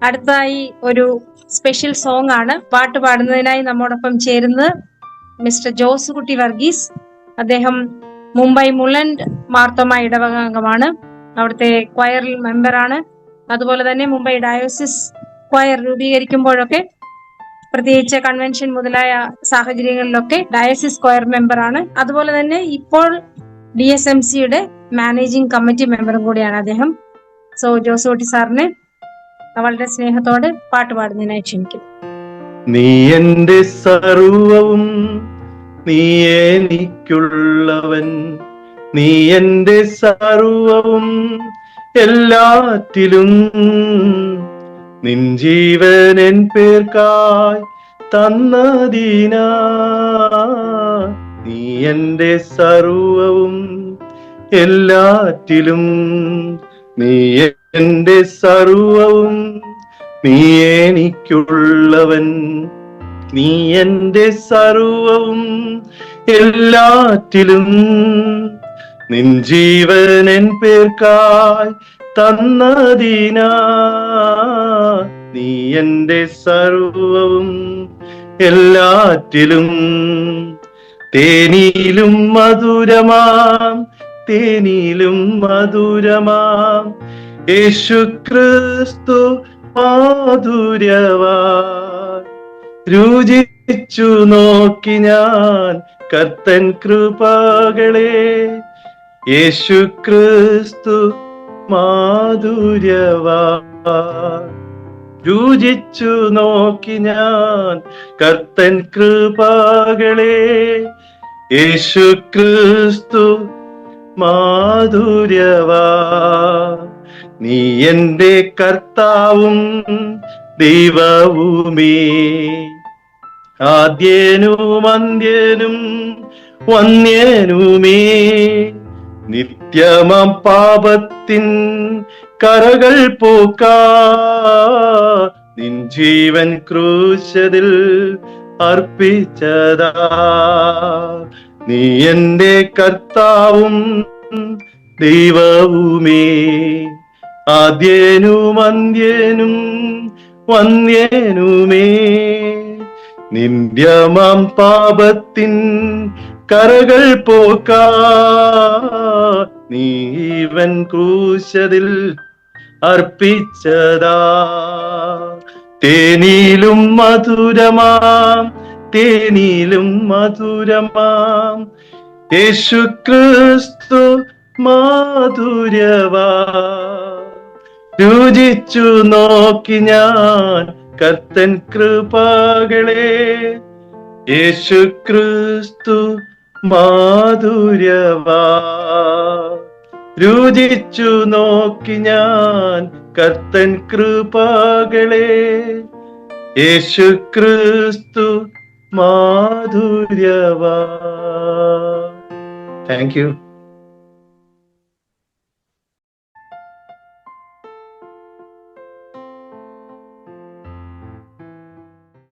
അടുത്തതായി ഒരു special song ആണ്. പാട്ട് പാടുന്നതിനായി നമ്മോടൊപ്പം ചേരുന്നത് മിസ്റ്റർ ജോസുകുട്ടി വർഗീസ്. അദ്ദേഹം മുംബൈ മുള്ളൻഡ് മാർത്തോമ ഇടവക അംഗമാണ്. അവിടുത്തെ ക്വയറിൽ മെമ്പറാണ്. അതുപോലെ തന്നെ മുംബൈ ഡയോസിസ് ക്വയർ രൂപീകരിക്കുമ്പോഴൊക്കെ, പ്രത്യേകിച്ച് കൺവെൻഷൻ മുതലായ സാഹചര്യങ്ങളിലൊക്കെ ഡയോസിസ് സ്ക്വയർ മെമ്പറാണ്. അതുപോലെ തന്നെ ഇപ്പോൾ DSMCയുടെ മാനേജിംഗ് കമ്മിറ്റി മെമ്പറും കൂടിയാണ് അദ്ദേഹം. സോ ജോസുകുട്ടി സാറിന് വളരെ സ്നേഹത്തോടെ പാട്ട് പാടുന്നതിനായി ക്ഷണിക്കുന്നു. നീ എന്റെ സർവവും, നീ എനിക്കുള്ളവൻ, നീ എന്റെ സർവവും എല്ലാറ്റിലും, നിൻ ജീവൻ എൻ പേർക്കായി തന്നതിനാ. നീ എന്റെ സർവവും എല്ലാറ്റിലും, നീ എന്റെ സർവവും, നീ എനിക്കുള്ളവൻ, നീ എന്റെ സർവവും എല്ലാറ്റിലും, നിൻ ജീവൻ എൻ പേർക്കായി തന്നതിനാ. നീ എന്റെ സർവവും എല്ലാറ്റിലും. തേനിലും മധുരമാം, തേനിലും മധുരമാം യേശു ക്രിസ്തു മാധുര്യവാ. രുചിച്ചു നോക്കി ഞാൻ കർത്തൻ കൃപകളെ, യേശു ക്രിസ്തു മാധുര്യവാ. രുചിച്ചു നോക്കി ഞാൻ കർത്തൻ കൃപകളെ, യേശു ക്രിസ്തു മാധുര്യവാ. നീ എന്റെ കർത്താവും ദൈവവുമേ, ആദ്യനും അന്ത്യനും വന്യനുമേ. നിത്യമം പാപത്തിൻ കറകൾ പോക്കാ, നിൻ ജീവൻ ക്രൂശതിൽ അർപ്പിച്ചതാ. നീ എന്റെ കർത്താവും ദൈവവുമേ, ആദ്യനും അന്ത്യനും വന്യനുമേ. നിന്ദ്യമാം പാപത്തിൻ കറകൾ പോക്കാ, നീവൻ ക്രൂശതിൽ അർപ്പിച്ചതാ. തേനിലും മധുരമാം, തേനിലും മധുരമാം യേശു ക്രിസ്തു മാധുര്യവാ. രുചിച്ചു നോക്കി ഞാൻ കർത്തൻ കൃപകളെ, യേശു ക്രിസ്തു മാധുര്യവാ. രുചിച്ചു നോക്കി ഞാൻ കർത്തൻ കൃപകളെ, യേശു ക്രിസ്തു മാധുര്യവാ. Thank you.